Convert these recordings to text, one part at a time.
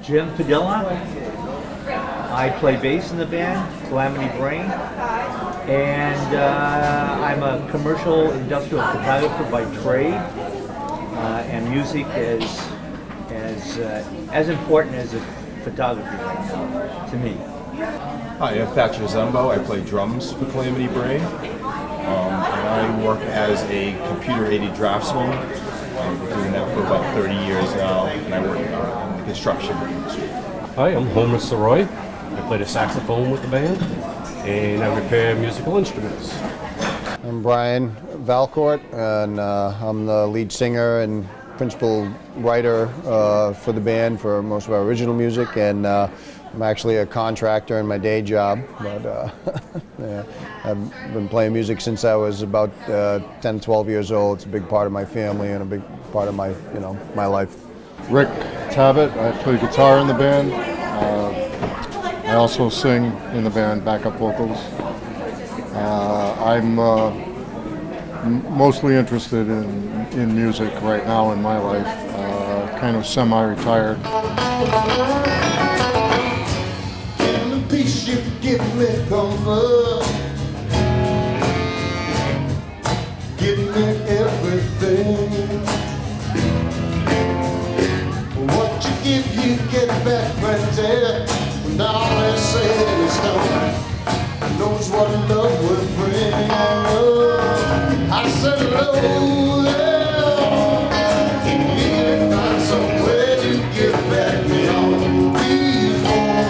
Jim Padilla. I play bass in the band, Calamity Brain, and I'm a commercial industrial photographer by trade, and music is as important as photography right now to me. Hi, I'm Thatcher Zumbo. I play drums for Calamity Brain, and I work as a computer-aided draftsman. I've been doing that for about 30 years now, and I work in the construction industry. Hi, I'm Homer Saroy. I play the saxophone with the band, and I repair musical instruments. I'm Brian Valcourt, and I'm the lead singer and principal writer for the band for most of our original music, and I'm actually a contractor in my day job, but yeah, I've been playing music since I was about 10, 12 years old. It's a big part of my family and a big part of my, my life. Rick Tabbitt, I play guitar in the band. I also sing in the band, backup vocals. I'm mostly interested in music right now in my life, kind of semi-retired. You give me comfort, give me everything. What you give, you get back plenty. When all is said and done, knows what love will bring. I said, Lord, if find some way to get back me on these mornings.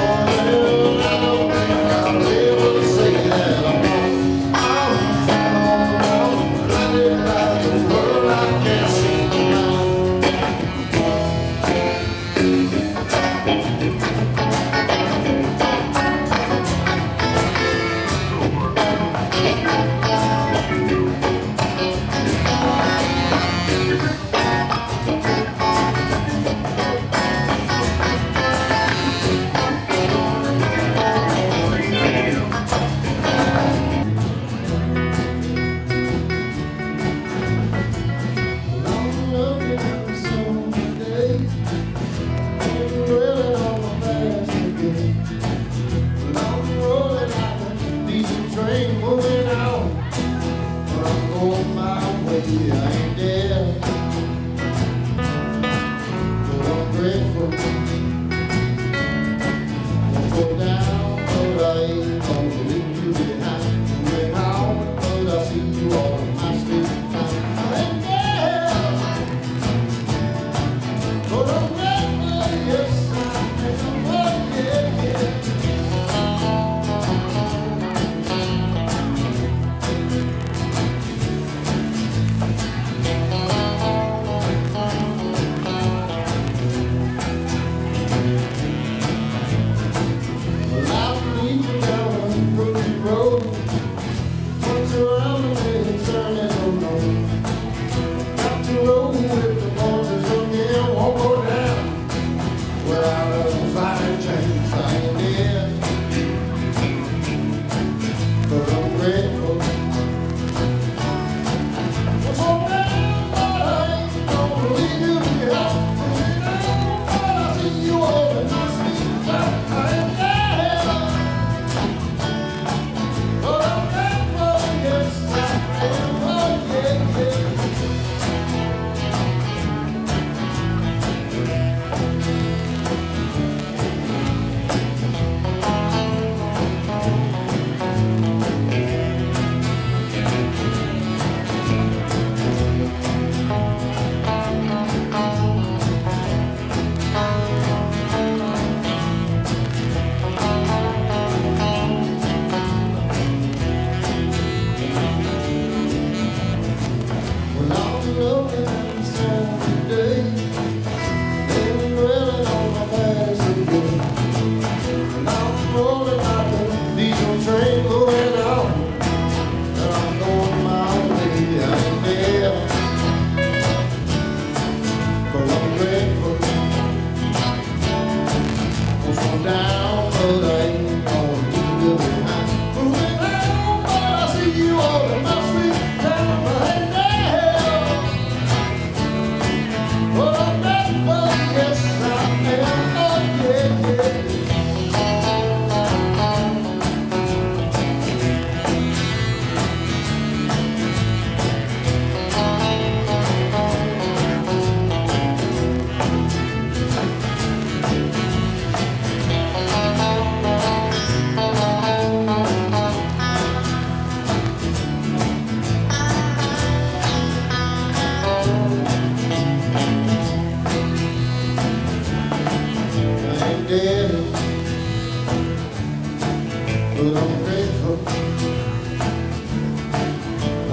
but I'm grateful.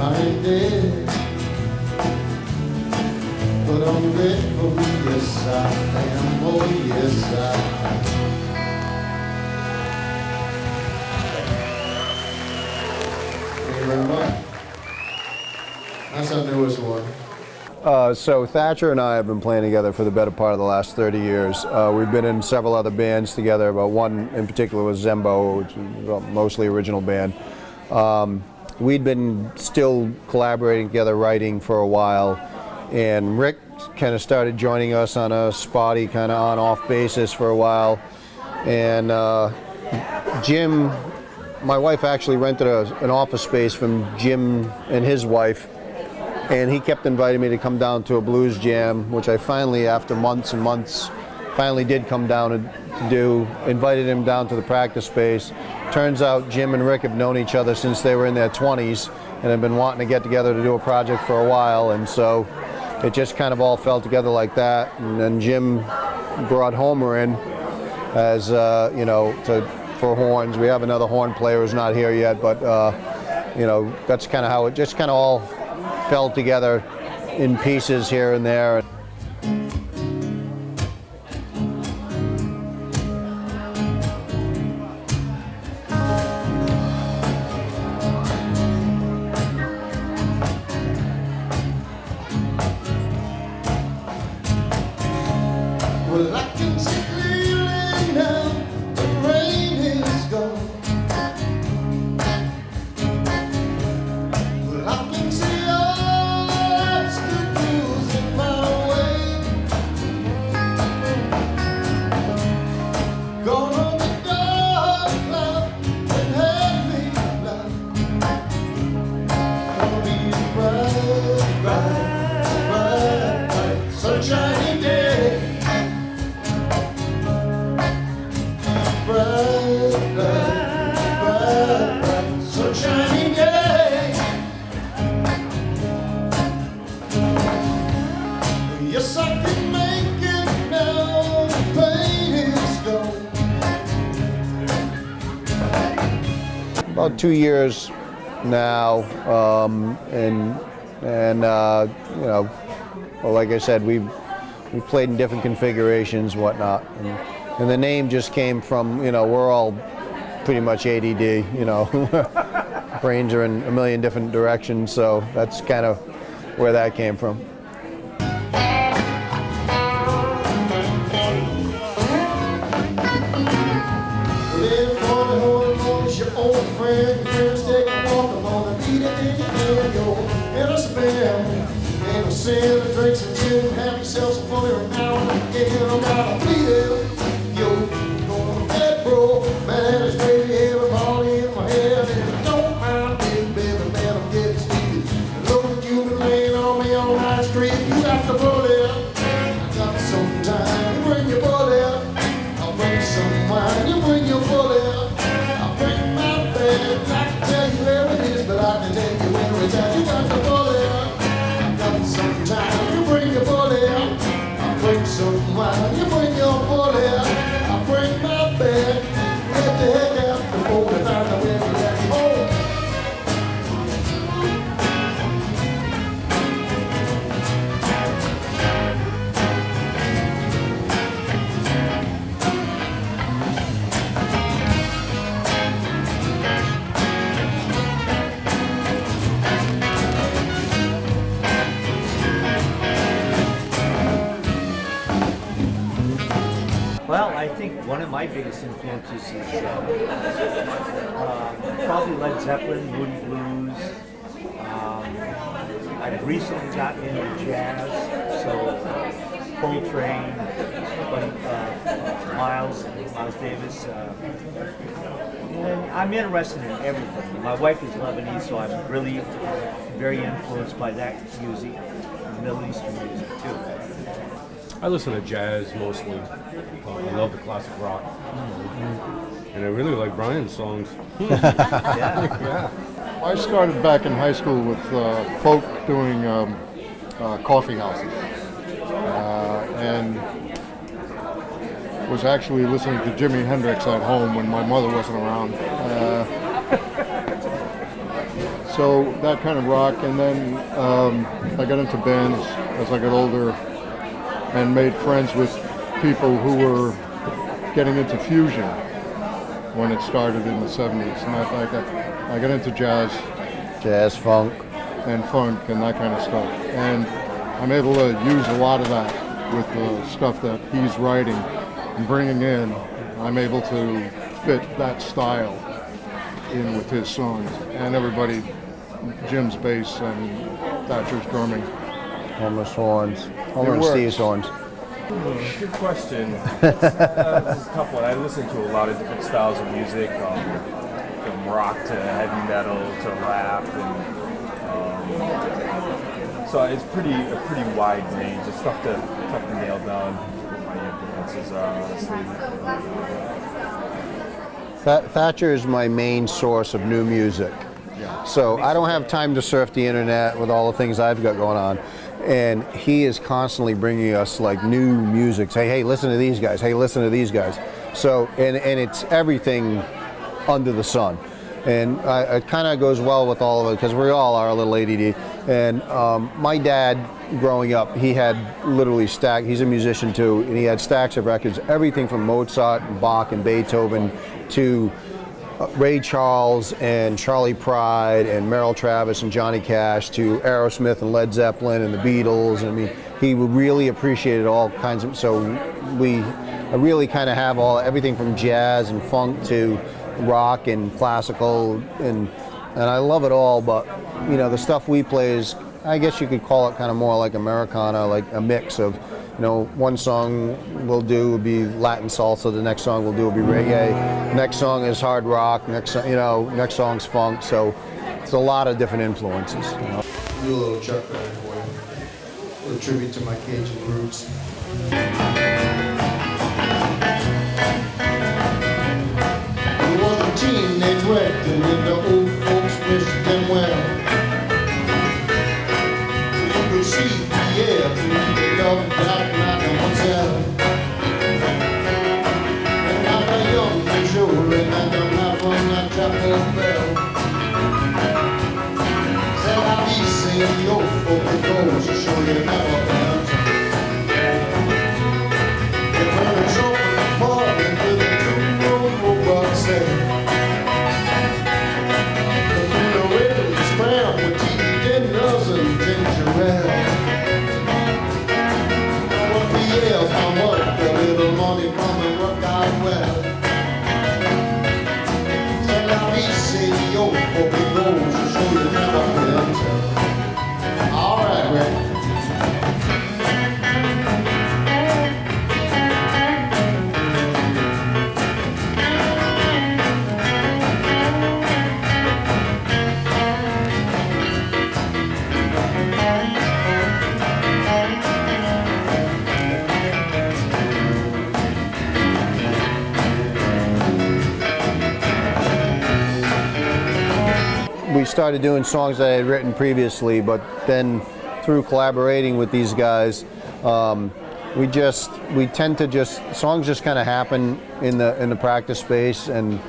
I ain't dead, but I'm grateful. Yes, I am. Oh, yes, I am. Thank you very much. That's our newest one. So Thatcher and I have been playing together for the better part of the last 30 years. We've been in several other bands together, but one in particular was Zembo, which is a mostly original band. We'd been still collaborating together, writing for a while, and Rick kind of started joining us on a spotty kind of on-off basis for a while. And Jim, my wife actually rented an office space from Jim and his wife, and he kept inviting me to come down to a blues jam, which I finally, after months and months, finally did come down to do. Invited him down to the practice space. Turns out Jim and Rick have known each other since they were in their 20s and have been wanting to get together to do a project for a while, and so it just kind of all fell together like that. And then Jim brought Homer in as, for horns. We have another horn player who's not here yet, but that's kind of how it just kind of all fell together in pieces here and there. Well, I can see clearly now the rain is gone. Well, I can see all obstacles in my way. Gone on the dark cloud and heavy light. Gonna be a bright, bright, bright, bright, sunshiny day. Bright, bright, bright, bright, sunshiny day. Yes, I can make it now. The pain is gone. About 2 years now, well, like I said, we've played in different configurations and whatnot, and the name just came from, we're all pretty much ADD, brains are in a million different directions, so that's kind of where that came from. Well, everybody knows your old friend. Your friends take a walk along the beat and you're in a spell. Ain't no sin to drink some gin, have yourself some fun every now and again. I'm gonna beat it. Yo, going to bed, bro. Man, it's crazy, every body in my head. And I don't mind being baby, man, I'm getting sleepy. The look that you've been laying on me on my street, you got to pull it up. I got some time, you bring your bullet up. I'll bring some wine, you bring your bullet up. I'll bring my bed, I can tell you where it is, but I can tell you where it's at. You got to pull it up. I got some time, you bring your bullet up. I'll bring some wine, you bring your bullet up. I'll bring my bed, get the heck out the boat and find out where it's at. Oh. Well, I think one of my biggest influences is probably Led Zeppelin, Moody Blues. I've recently gotten into jazz, so Coltrane, Miles Davis. And I'm interested in everything. My wife is Lebanese, so I'm really very influenced by that music, and Middle Eastern music too. I listen to jazz mostly. I love the classic rock. And I really like Brian's songs. Yeah. I started back in high school with folk doing coffee houses. And was actually listening to Jimi Hendrix at home when my mother wasn't around. So that kind of rock, and then I got into bands as I got older and made friends with people who were getting into fusion when it started in the 70s. And I got into Jazz, funk. and funk and that kind of stuff. And I'm able to use a lot of that with the stuff that he's writing and bringing in. I'm able to fit that style in with his songs. And everybody, Jim's bass and Thatcher's drumming. Homer's horns. Homer and works. Steve's horns. Good question. There's a couple. I listen to a lot of different styles of music, from rock to heavy metal to rap, and so it's a pretty wide range. It's tough to nail down what my influences are, honestly. Thatcher is my main source of new music. So I don't have time to surf the internet with all the things I've got going on. And he is constantly bringing us like new music. Say, hey, listen to these guys. Hey, listen to these guys. So, and it's everything under the sun. And it kind of goes well with all of it because we all are a little ADD. And my dad, growing up, he had literally he's a musician too, and he had stacks of records, everything from Mozart and Bach and Beethoven to Ray Charles and Charlie Pride and Merrill Travis and Johnny Cash to Aerosmith and Led Zeppelin and the Beatles. And I mean, he really appreciated all kinds of, so I really kind of have everything from jazz and funk to rock and classical, and I love it all. But you know, the stuff we play is, I guess you could call it kind of more like Americana, like a mix of, you know, one song we'll do will be Latin salsa, the next song we'll do will be reggae, next song is hard rock, next song's funk. So it's a lot of different influences. You know? Do a little Chuck Berry for you. A little tribute to my Cajun roots. There was a teenage wedding and the old folks wished them well. You could see the air through the dark black night and hotel. And not a young Missouri and I'm not from that chapel bell. Said I'll be singing your folk goes to show you never felt. The parents opened the park into the two-room robot set. The ribbon spam with TV dinners and ginger ale. What the hell, how much the little money come and work out well. Said I'll be singing your folk goes to show you never felt. All right, Rick. We started doing songs that I had written previously, but then through collaborating with these guys, songs just kind of happen in the practice space, and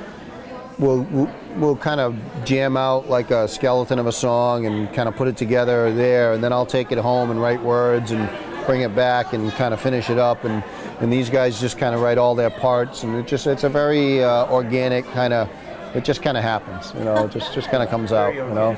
we'll kind of jam out like a skeleton of a song and kind of put it together there, and then I'll take it home and write words and bring it back and kind of finish it up, and these guys just kind of write all their parts, and it's a very organic kind of. It just kind of happens, you know. It just kind of comes out, you know.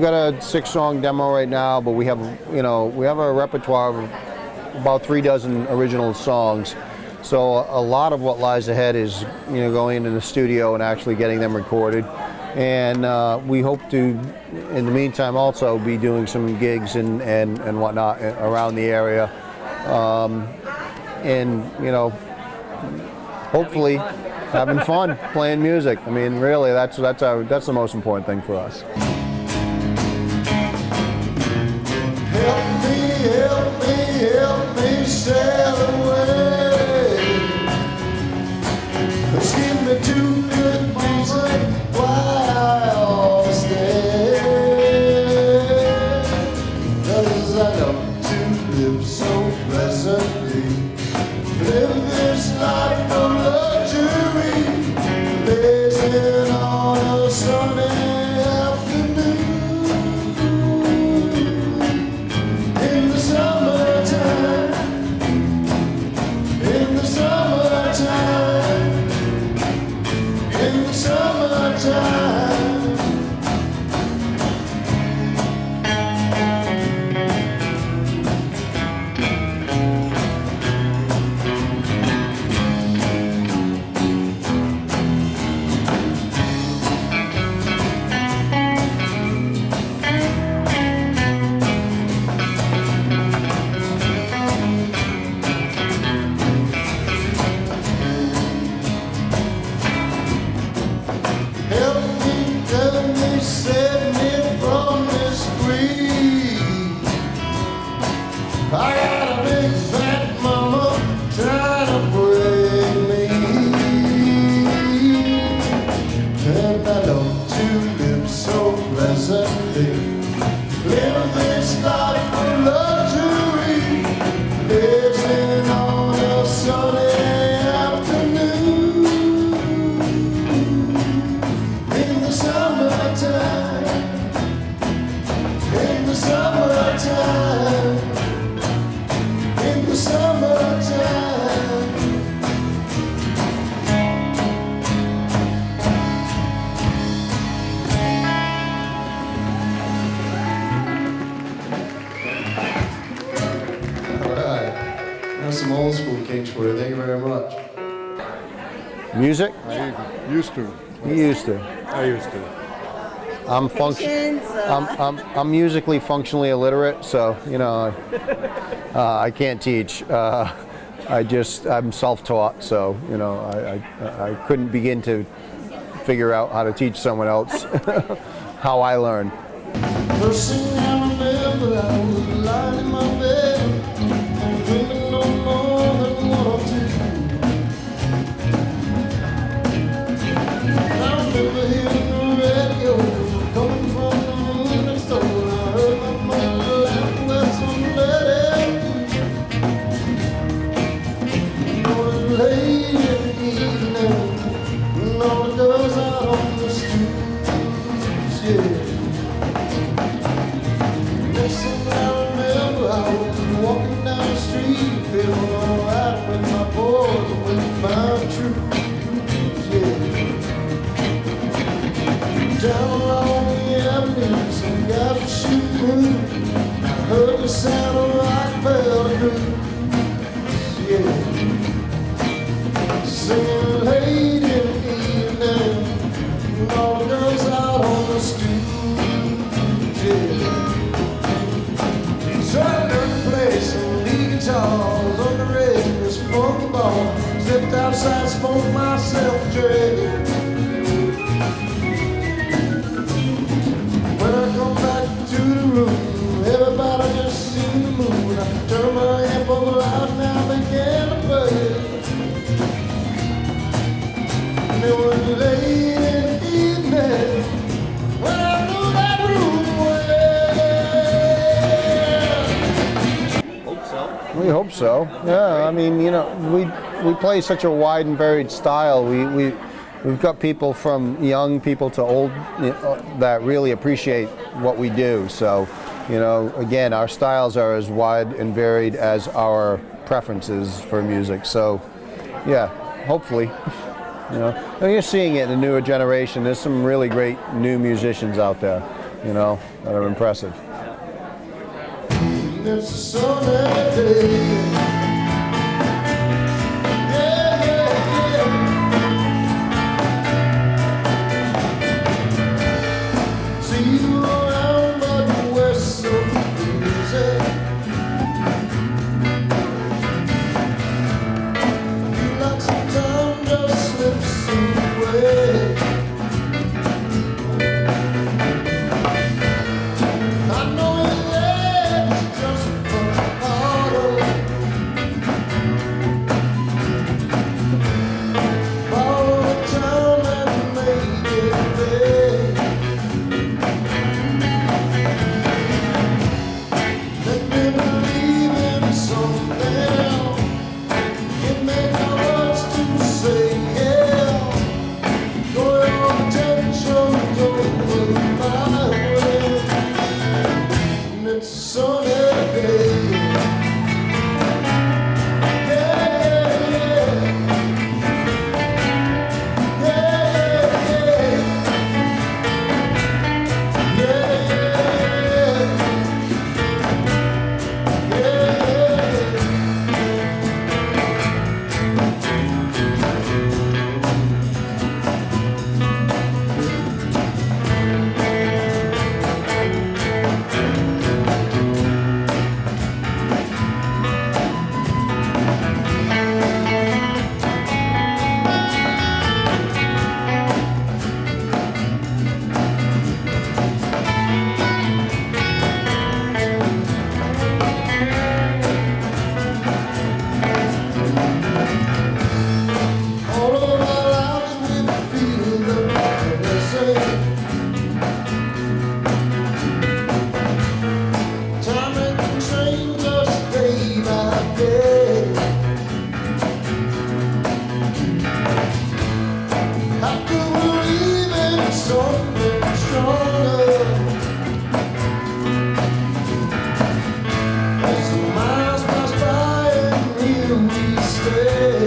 we've got a 6-song demo right now, but we have a repertoire of about 36 original songs. So a lot of what lies ahead is going into the studio and actually getting them recorded. And we hope to, in the meantime, also be doing some gigs and whatnot around the area. And hopefully having fun playing music. I mean, really, that's the most important thing for us. Help me sail away. Just give me 2 good reasons why I ought to stay. 'Cause I love to live so pleasantly. Live this life of luxury, blazing on a sunny afternoon. In the summertime, in the summertime, in the summertime. Help me, save me from this grief. I got a big fat mama trying to break me, and I love to live so pleasantly. Live this life of luxury, living on a sunny afternoon. In the summertime, in the summertime, in the summertime. All right, that's some old school Kings for you. Thank you very much. Music? I used to. You used to. I used to. I'm musically functionally illiterate, so I can't teach. I'm self-taught, so I couldn't begin to figure out how to teach someone else how I learned. First thing I remember, I was lying in my bed, dreaming no more than 1 or 2. I remember hearing the radio coming from the room next door. I heard my mother laughing with somebody. It was late in the evening, and all the girls out on the streets, yeah. Next thing I remember, I was walking down the street, feeling alright with my boys, with my troops, yeah. Down along the avenue, some guys were shooting. I heard the sound of rock bells, yeah. Singing late in the evening, and all the girls out on the street, yeah. Southern place and lead guitars on the radio, smoked the ball, stepped outside, smoked myself a drag. When I come back to the room, everybody just seemed to move. I turned my amp up loud and I began to play. And it was late in the evening when I knew that room well. Hope so. We hope so. Yeah, I mean, we play such a wide and varied style. We've got people from young people to old that really appreciate what we do. So, again, our styles are as wide and varied as our preferences for music. So, yeah, hopefully, and you're seeing it in the newer generation. There's some really great new musicians out there. you know, that are impressive. It's a sunny day. Yeah, yeah, yeah. See you around, but we're so busy. Feel like some time just slips away. I know it's just harder. Follow the town and make it big. Let me believe in something. It makes no words to say, yeah. Your attention over my way. And it's a sunny day. Yeah, yeah, yeah. Yeah, yeah, yeah. Yeah, yeah. All of our lives we feel the same. Time and change us day by day. How could we believe in something stronger? As the miles pass by and here we stay.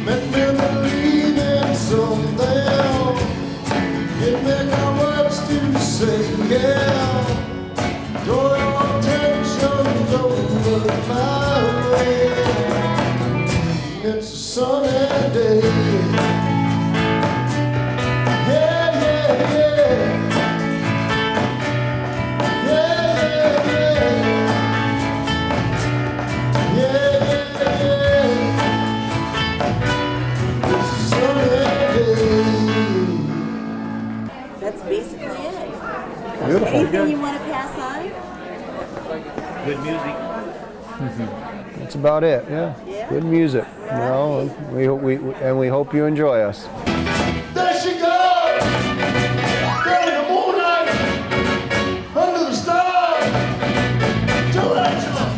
Make me believe in something. Give me no words to say, yeah. Your attention's over my way. It's a sunny day. Yeah, yeah, yeah. Yeah, yeah, yeah. Yeah, yeah, yeah. It's a sunny day. That's basically it. Beautiful. Anything you want to pass on? Good music. That's about it. Yeah. Yeah. Good music. You know, we hope you enjoy us. There she goes! There in the moonlight, under the stars. Do that, John.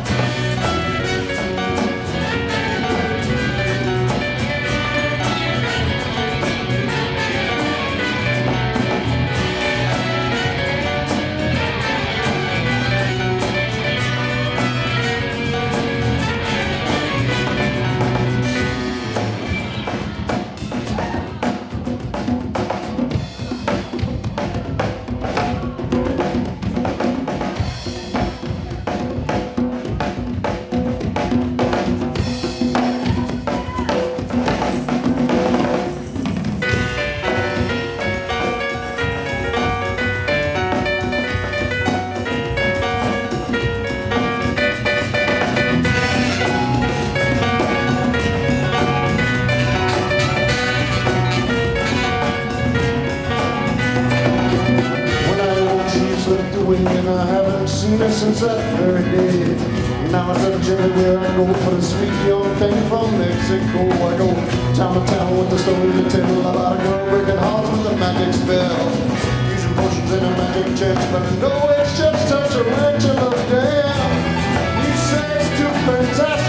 And I haven't seen her since that very day. Now I said, Jimmy, where I go for the sweet young thing from Mexico. I go town to town with the story to tell about a girl breaking hearts with a magic spell, using potions and a magic chance, but no, it's just such a wrench of a damn. You say it's too fantastic.